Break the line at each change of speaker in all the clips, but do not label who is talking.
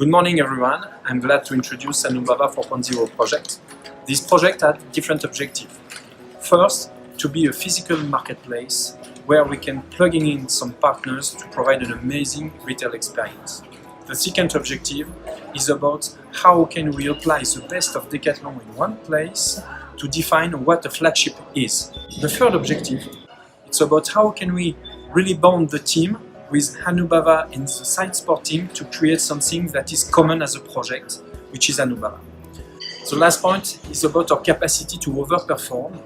Good morning everyone, I'm glad to introduce Anubava 4.0 project. This project had different objectives. First, to be a physical marketplace where we can plug in some partners to provide an amazing retail experience. The second objective is about how can we apply the best of Decathlon in one place to define what a flagship is. The third objective is about how can we really bond the team with Anubava and the site sport team to create something that is common as a project, which is Anubava. The last point is about our capacity to overperform,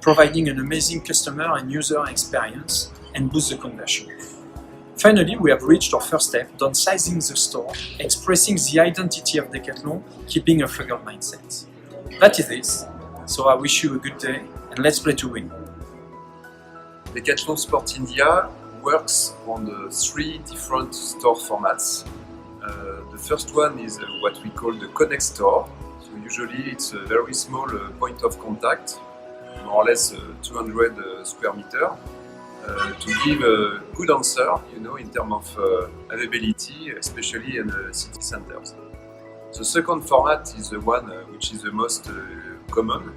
providing an amazing customer and user experience and boost the conversion. Finally, we have reached our first step, downsizing the store, expressing the identity of Decathlon, keeping a frugal mindset. That is it. So I wish you a good day and let's play to win.
Decathlon Sport India works on three different store formats. The first one is what we call the Connect Store. So usually it's a very small point of contact, more or less 200 square meters, to give a good answer, in terms of availability, especially in the city centers. The second format is the one which is the most common.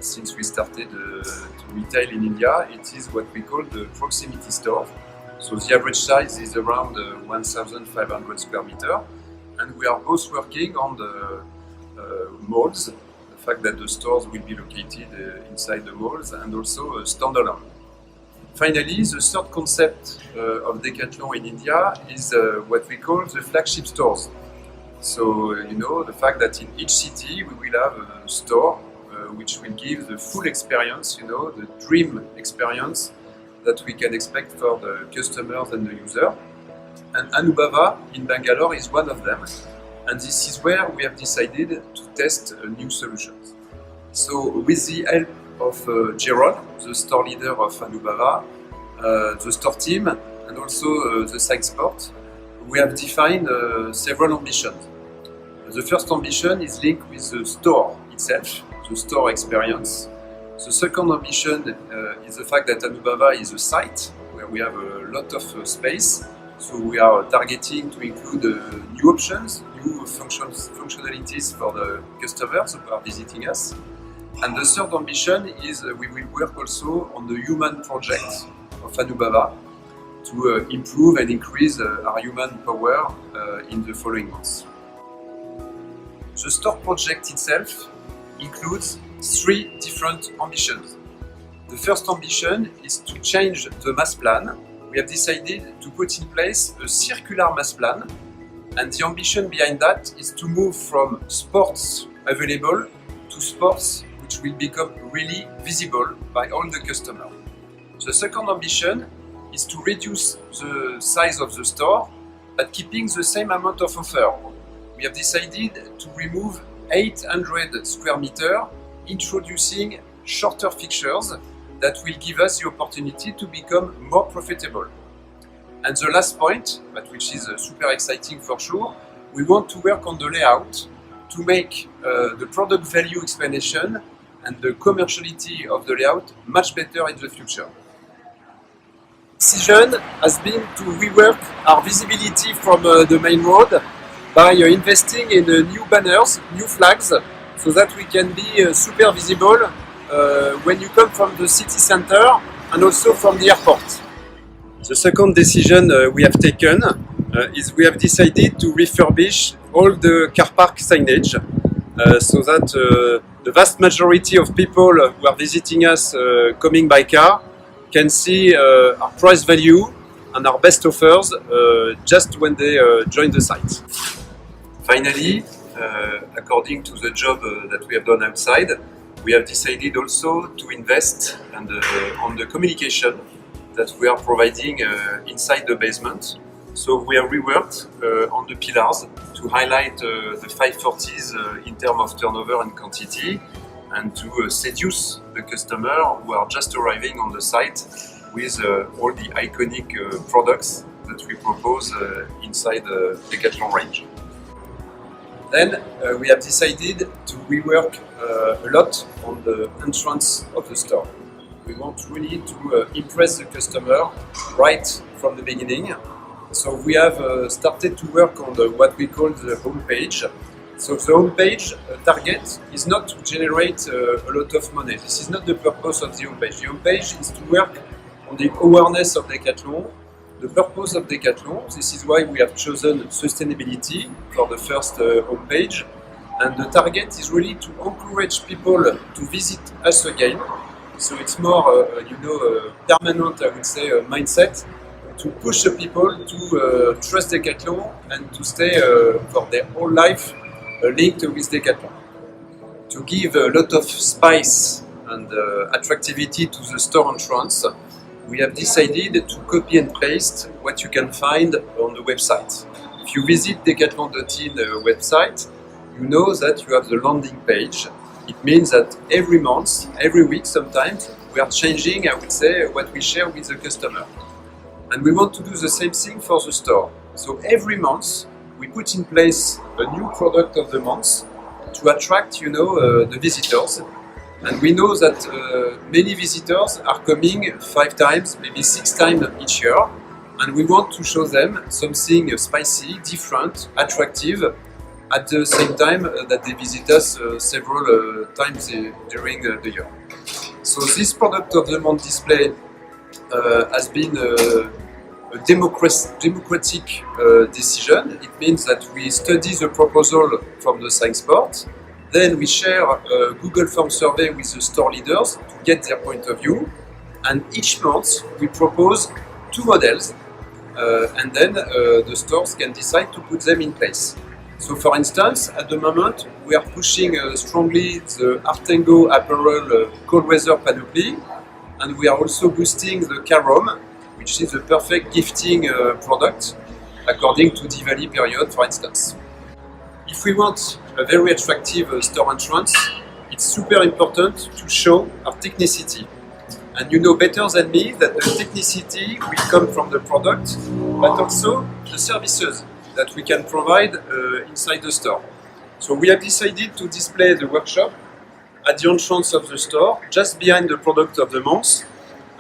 Since we started to retail in India, it is what we call the proximity store. So the average size is around 1,500 square meters, and we are both working on the malls, the fact that the stores will be located inside the malls, and also standalone. Finally, the third concept of Decathlon in India is what we call the flagship stores. So, the fact that in each city we will have a store which will give the full experience, the dream experience that we can expect for the customers and the user. And Anubava in Bangalore is one of them. And this is where we have decided to test new solutions. So with the help of Gerald, the store leader of Anubava, the store team, and also the site sport, we have defined several ambitions. The first ambition is linked with the store itself, the store experience. The second ambition is the fact that Anubava is a site where we have a lot of space. So we are targeting to include new options, new functionalities for the customers who are visiting us. And the third ambition is we will work also on the human project of Anubava to improve and increase our human power in the following months. The store project itself includes three different ambitions. The first ambition is to change the mass plan. We have decided to put in place a circular mass plan, and the ambition behind that is to move from sports available to sports which will become really visible by all the customers. The second ambition is to reduce the size of the store, but keeping the same amount of offer. We have decided to remove 800 square meters, introducing shorter fixtures that will give us the opportunity to become more profitable. And the last point, but which is super exciting for sure, we want to work on the layout to make the product value explanation and the commerciality of the layout much better in the future. Decision has been to rework our visibility from the main road by investing in new banners, new flags, so that we can be super visible when you come from the city center and also from the airport. The second decision we have taken is we have decided to refurbish all the car park signage so that the vast majority of people who are visiting us coming by car can see our price value and our best offers just when they join the site. Finally, according to the job that we have done outside, we have decided also to invest on the communication that we are providing inside the basement. So we have reworked on the pillars to highlight the 540s in terms of turnover and quantity, and to seduce the customer who are just arriving on the site with all the iconic products that we propose inside the Decathlon range. Then we have decided to rework a lot on the entrance of the store. We want really to impress the customer right from the beginning. So we have started to work on what we call the homepage. So the homepage target is not to generate a lot of money. This is not the purpose of the homepage. The homepage is to work on the awareness of Decathlon, the purpose of Decathlon. This is why we have chosen sustainability for the first homepage. And the target is really to encourage people to visit us again. So it's more, permanent, I would say, mindset to push the people to trust Decathlon and to stay for their whole life linked with Decathlon. To give a lot of spice and attractivity to the store entrance, we have decided to copy and paste what you can find on the website. If you visit Decathlon.in website, you know that you have the landing page. It means that every month, every week sometimes, we are changing, I would say, what we share with the customer. And we want to do the same thing for the store. So every month, we put in place a new product of the month to attract, the visitors. And we know that many visitors are coming 5 times, maybe 6 times each year. And we want to show them something spicy, different, attractive, at the same time that they visit us several times during the year. So this product of the month display has been a democratic decision. It means that we study the proposal from the SciSport, then we share a Google Form survey with the store leaders to get their point of view, and each month we propose 2 models, and then the stores can decide to put them in place. So for instance, at the moment, we are pushing strongly the Artengo apparel cold weather panoply, and we are also boosting the Carom, which is the perfect gifting product according to Diwali period, for instance. If we want a very attractive store entrance, it's super important to show our technicity. And you know better than me that the technicity will come from the product, but also the services that we can provide inside the store. So we have decided to display the workshop at the entrance of the store, just behind the product of the month.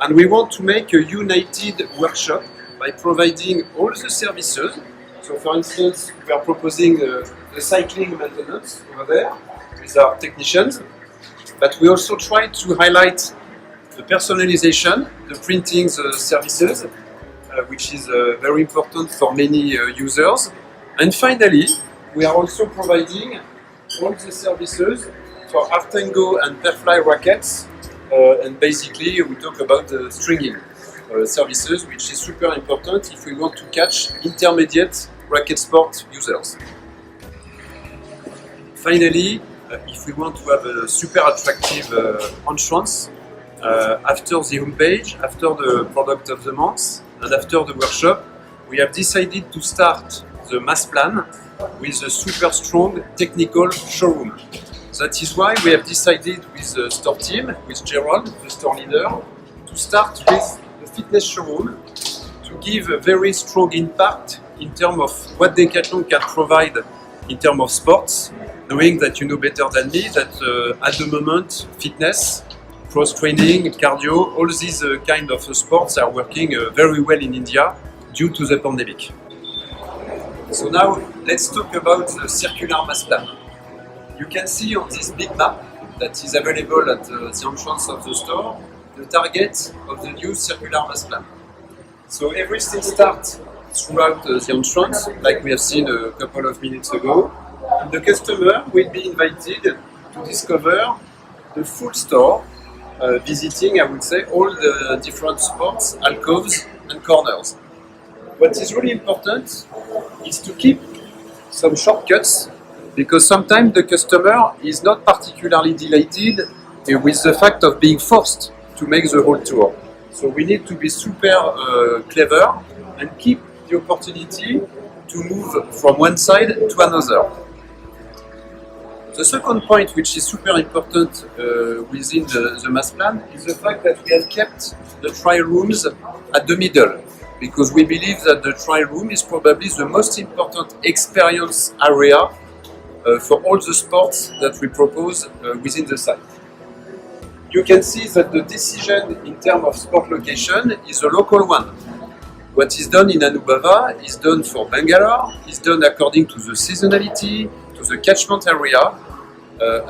And we want to make a united workshop by providing all the services. So for instance, we are proposing the cycling maintenance over there with our technicians. But we also try to highlight the personalization, the printing services, which is very important for many users. And finally, we are also providing all the services for Artengo and Perfly rackets, and basically we talk about the stringing services, which is super important if we want to catch intermediate racket sport users. Finally, if we want to have a super attractive entrance, after the homepage, after the product of the month, and after the workshop, we have decided to start the mass plan with a super strong technical showroom. That is why we have decided with the store team, with Gerald, the store leader, to start with the fitness showroom to give a very strong impact in terms of what Decathlon can provide in terms of sports, knowing that you know better than me that at the moment fitness, cross training, cardio, all these kind of sports are working very well in India due to the pandemic. So now let's talk about the circular mass plan. You can see on this big map that is available at the entrance of the store the target of the new circular mass plan. So everything starts throughout the entrance, like we have seen a couple of minutes ago, and the customer will be invited to discover the full store, visiting, I would say, all the different spots, alcoves and corners. What is really important is to keep some shortcuts, because sometimes the customer is not particularly delighted with the fact of being forced to make the whole tour. So we need to be super clever and keep the opportunity to move from one side to another. The second point, which is super important within the mass plan, is the fact that we have kept the trial rooms at the middle, because we believe that the trial room is probably the most important experience area for all the sports that we propose within the site. You can see that the decision in terms of sport location is a local one. What is done in Anubava is done for Bangalore, is done according to the seasonality, to the catchment area,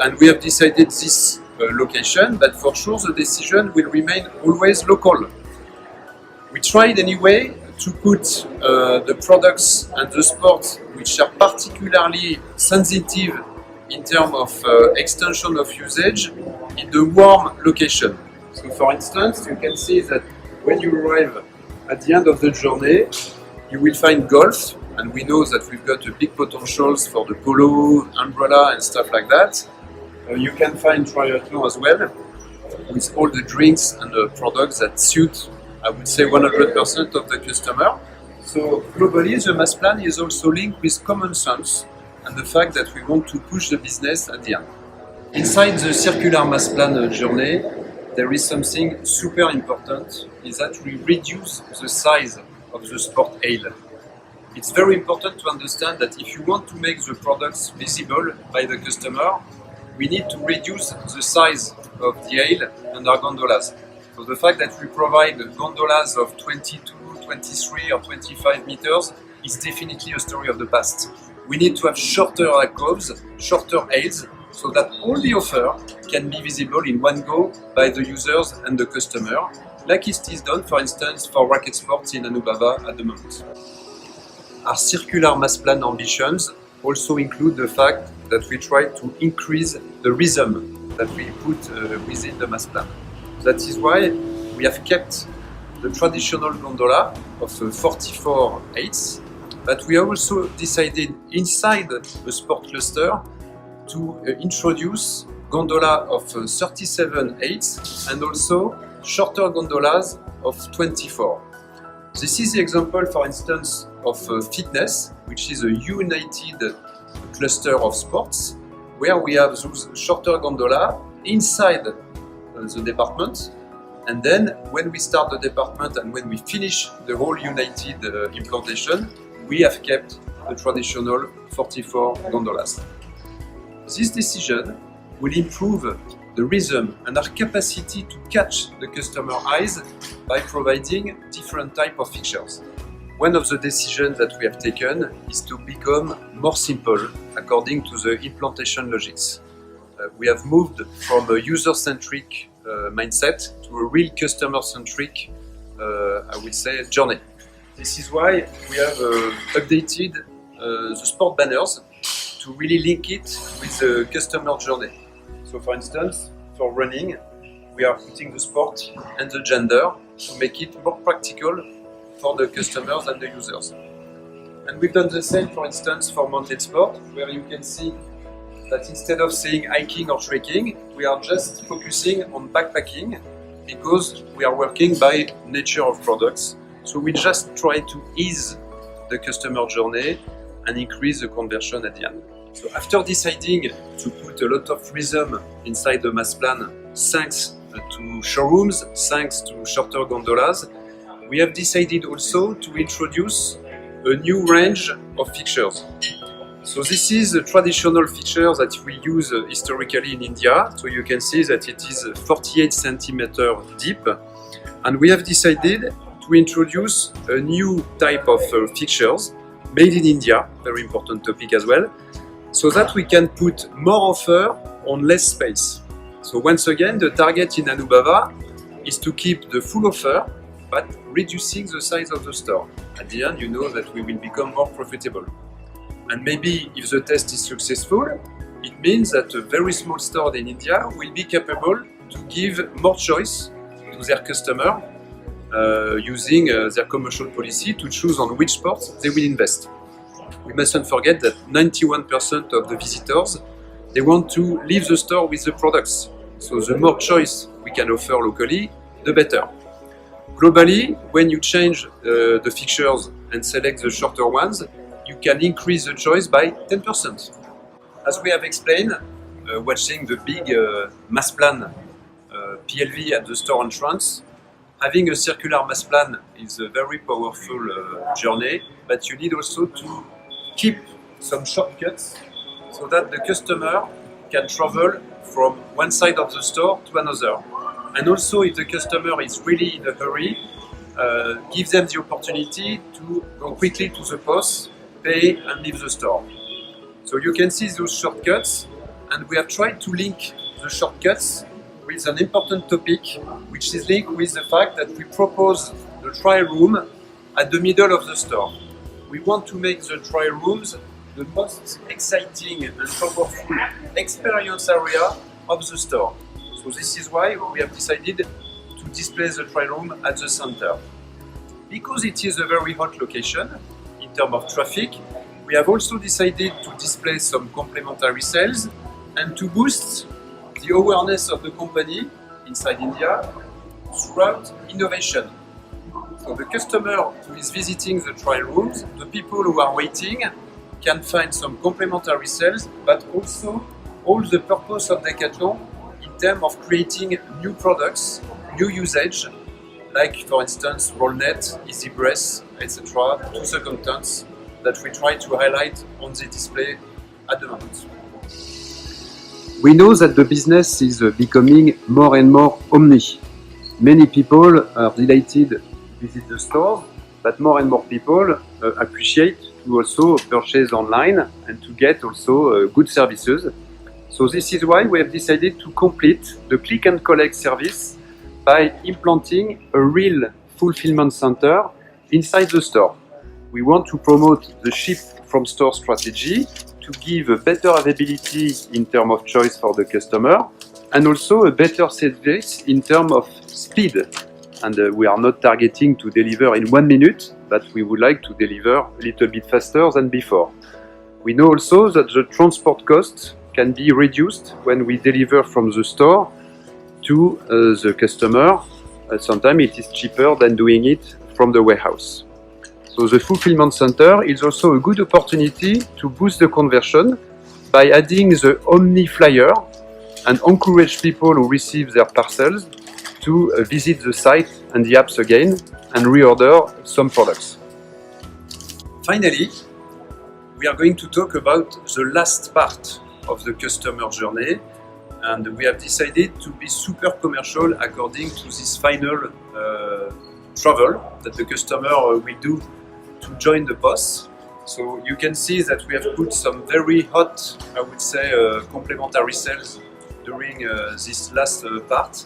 and we have decided this location, but for sure the decision will remain always local. We tried anyway to put the products and the sports which are particularly sensitive in terms of extension of usage in the warm location. So for instance, you can see that when you arrive at the end of the journey, you will find golf, and we know that we've got a big potentials for the polo, umbrella and stuff like that. You can find triathlon as well, with all the drinks and the products that suit, I would say, 100% of the customer. So globally, the mass plan is also linked with common sense and the fact that we want to push the business at the end. Inside the circular mass plan journey, there is something super important, is that we reduce the size of the sport ale. It's very important to understand that if you want to make the products visible by the customer, we need to reduce the size of the ale and our gondolas. So the fact that we provide gondolas of 22, 23 or 25 meters is definitely a story of the past. We need to have shorter alcoves, shorter ales, so that all the offer can be visible in one go by the users and the customer, like it is done, for instance, for racket sports in Anubava at the moment. Our circular mass plan ambitions also include the fact that we try to increase the rhythm that we put within the mass plan. That is why we have kept the traditional gondola of 44 eighths, but we also decided inside the sport cluster to introduce gondola of 37 eighths and also shorter gondolas of 24. This is the example, for instance, of fitness, which is a united cluster of sports, where we have those shorter gondola inside the department, and then when we start the department and when we finish the whole united implantation, we have kept the traditional 44 gondolas. This decision will improve the rhythm and our capacity to catch the customer eyes by providing different type of fixtures. One of the decisions that we have taken is to become more simple according to the implantation logics. We have moved from a user-centric mindset to a real customer-centric, I would say, journey. This is why we have updated the sport banners to really link it with the customer journey. So for instance, for running, we are putting the sport and the gender to make it more practical for the customers and the users. And we've done the same, for instance, for mountain sport, where you can see that instead of saying hiking or trekking, we are just focusing on backpacking because we are working by nature of products. So we just try to ease the customer journey and increase the conversion at the end. So after deciding to put a lot of rhythm inside the mass plan, thanks to showrooms, thanks to shorter gondolas, we have decided also to introduce a new range of fixtures. So this is a traditional feature that we use historically in India. So you can see that it is 48 centimeters deep. And we have decided to introduce a new type of fixtures made in India, very important topic as well, so that we can put more offer on less space. So once again, the target in Anubava is to keep the full offer, but reducing the size of the store. At the end, you know that we will become more profitable. And maybe if the test is successful, it means that a very small store in India will be capable to give more choice to their customer using their commercial policy to choose on which sports they will invest. We mustn't forget that 91% of the visitors, they want to leave the store with the products. So the more choice we can offer locally, the better. Globally, when you change the fixtures and select the shorter ones, you can increase the choice by 10%. As we have explained, watching the big mass plan PLV at the store entrance, having a circular mass plan is a very powerful journey, but you need also to keep some shortcuts so that the customer can travel from one side of the store to another. And also, if the customer is really in a hurry, give them the opportunity to go quickly to the POS, pay and leave the store. So you can see those shortcuts, and we have tried to link the shortcuts with an important topic, which is linked with the fact that we propose the trial room at the middle of the store. We want to make the trial rooms the most exciting and powerful experience area of the store. So this is why we have decided to display the trial room at the center. Because it is a very hot location in terms of traffic, we have also decided to display some complementary sales and to boost the awareness of the company inside India throughout innovation. So the customer who is visiting the trial rooms, the people who are waiting, can find some complementary sales, but also all the purpose of Decathlon in terms of creating new products, new usage, like for instance Rollnet, EasyBreath, etc. 2 second tons that we try to highlight on the display at the moment.
We know that the business is becoming more and more omni. Many people are delighted to visit the stores, but more and more people appreciate to also purchase online and to get also good services. So this is why we have decided to complete the click and collect service by implanting a real fulfillment center inside the store. We want to promote the ship from store strategy to give a better availability in terms of choice for the customer and also a better service in terms of speed. And we are not targeting to deliver in 1 minute, but we would like to deliver a little bit faster than before. We know also that the transport cost can be reduced when we deliver from the store to the customer. Sometimes it is cheaper than doing it from the warehouse. So the fulfillment center is also a good opportunity to boost the conversion by adding the Omni flyer and encourage people who receive their parcels to visit the site and the apps again and reorder some products.
Finally, we are going to talk about the last part of the customer journey, and we have decided to be super commercial according to this final travel that the customer will do to join the POS. So you can see that we have put some very hot, I would say, complementary sales during this last part,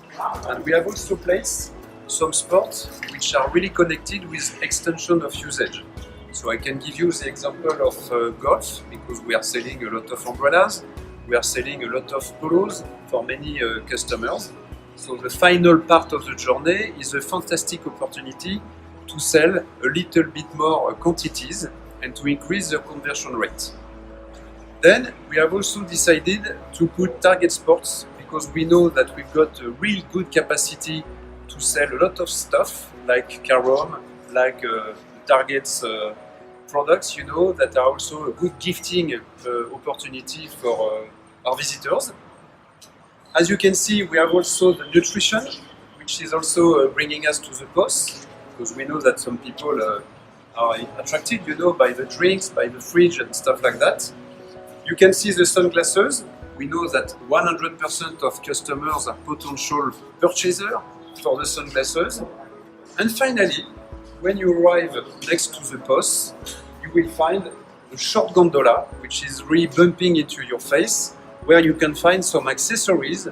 and we have also placed some sports which are really connected with extension of usage. So I can give you the example of golf, because we are selling a lot of umbrellas, we are selling a lot of polos for many customers. So the final part of the journey is a fantastic opportunity to sell a little bit more quantities and to increase the conversion rate. Then we have also decided to put Target Sports, because we know that we've got a real good capacity to sell a lot of stuff like Carom, like Target's products, you know, that are also a good gifting opportunity for our visitors. As you can see, we have also the nutrition, which is also bringing us to the POS, because we know that some people are attracted, you know, by the drinks, by the fridge and stuff like that. You can see the sunglasses. We know that 100% of customers are potential purchasers for the sunglasses. And finally, when you arrive next to the POS, you will find a short gondola, which is really bumping into your face, where you can find some accessories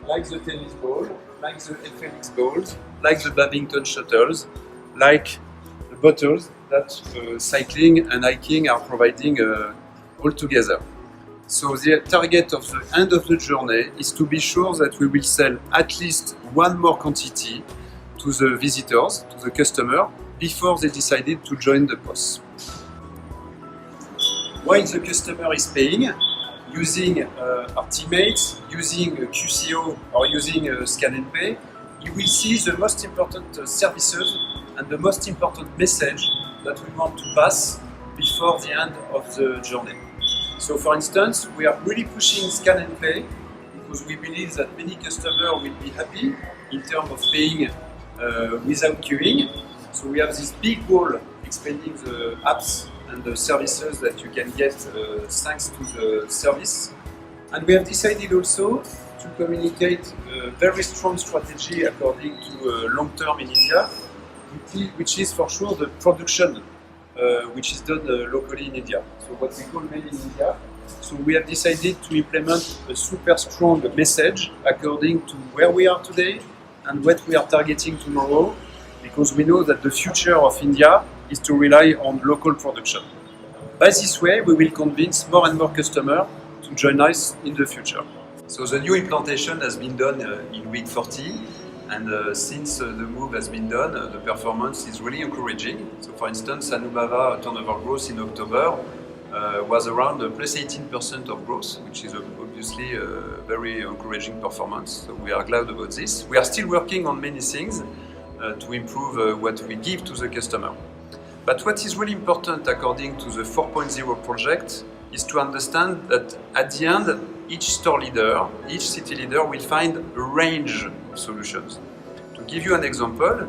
like the tennis ball, like the FLX balls, like the badminton shuttles, like the bottles that cycling and hiking are providing all together. So the target of the end of the journey is to be sure that we will sell at least one more quantity to the visitors, to the customer, before they decided to join the POS. While the customer is paying, using our teammates, using QCO or using Scan and Pay, you will see the most important services and the most important message that we want to pass before the end of the journey. So for instance, we are really pushing Scan and Pay because we believe that many customers will be happy in terms of paying without queuing. So we have this big wall explaining the apps and the services that you can get thanks to the service. And we have decided also to communicate a very strong strategy according to long term in India, which is for sure the production which is done locally in India. So what we call made in India. So we have decided to implement a super strong message according to where we are today and what we are targeting tomorrow, because we know that the future of India is to rely on local production. By this way, we will convince more and more customers to join us in the future. So the new implantation has been done in week 40, and since the move has been done, the performance is really encouraging. So for instance, Anubava turnover growth in October was around plus 18% of growth, which is obviously a very encouraging performance. So we are glad about this. We are still working on many things to improve what we give to the customer. But what is really important according to the 4.0 project is to understand that at the end, each store leader, each city leader will find a range of solutions. To give you an example,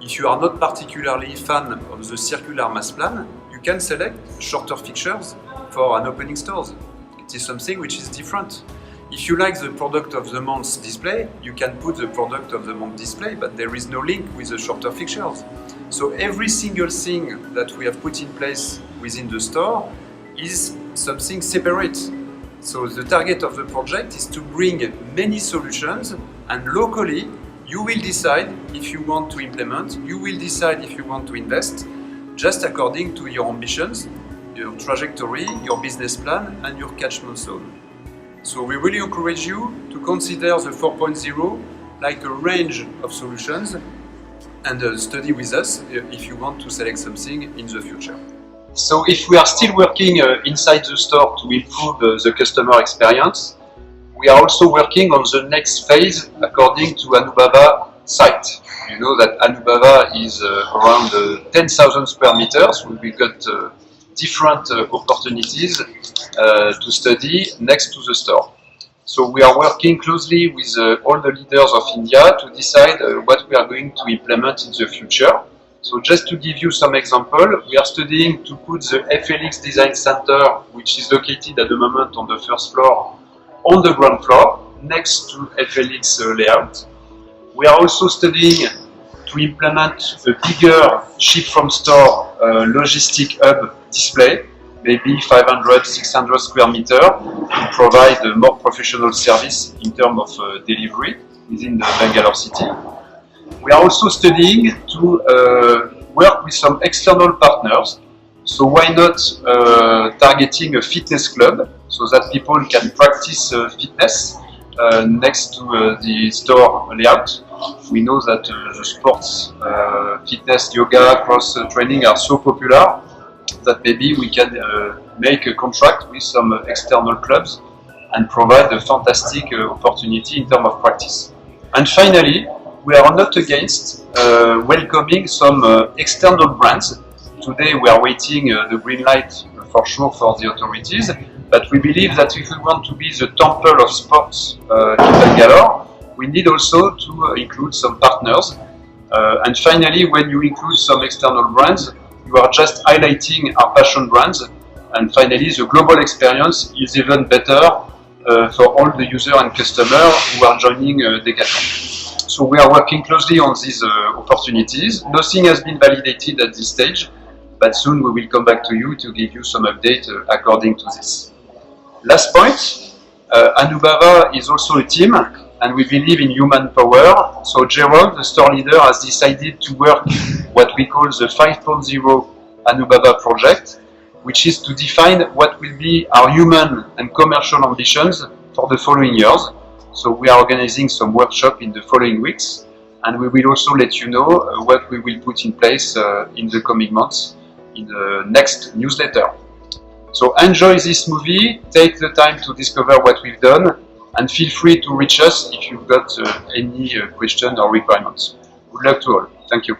if you are not particularly fan of the circular mass plan, you can select shorter fixtures for an opening stores. It is something which is different. If you like the product of the month display, you can put the product of the month display, but there is no link with the shorter fixtures. So every single thing that we have put in place within the store is something separate. So the target of the project is to bring many solutions, and locally you will decide if you want to implement, you will decide if you want to invest, just according to your ambitions, your trajectory, your business plan and your catchment zone. So we really encourage you to consider the 4.0 like a range of solutions and study with us if you want to select something in the future.
So if we are still working inside the store to improve the customer experience, we are also working on the next phase according to Anubava site. You know that Anubava is around 10,000 square meters. We got different opportunities to study next to the store. So we are working closely with all the leaders of India to decide what we are going to implement in the future. So just to give you some example, we are studying to put the FLX Design Center, which is located at the moment on the first floor, on the ground floor, next to FLX layout. We are also studying to implement a bigger ship from store logistic hub display, maybe 500, 600 square meter, to provide a more professional service in terms of delivery within the Bangalore city. We are also studying to work with some external partners. So why not targeting a fitness club so that people can practice fitness next to the store layout. We know that the sports, fitness, yoga, cross training are so popular that maybe we can make a contract with some external clubs and provide a fantastic opportunity in terms of practice. And finally, we are not against welcoming some external brands. Today we are waiting the green light for sure for the authorities, but we believe that if we want to be the temple of sports in Bangalore, we need also to include some partners. And finally, when you include some external brands, you are just highlighting our passion brands. And finally, the global experience is even better for all the users and customers who are joining Decathlon. So we are working closely on these opportunities. Nothing has been validated at this stage, but soon we will come back to you to give you some update according to this. Last point, Anubava is also a team and we believe in human power. So Gerald, the store leader, has decided to work what we call the 5.0 Anubava project, which is to define what will be our human and commercial ambitions for the following years. So we are organizing some workshop in the following weeks, and we will also let you know what we will put in place in the coming months in the next newsletter. So enjoy this movie, take the time to discover what we've done, and feel free to reach us if you've got any question or requirements. Good luck to all. Thank you.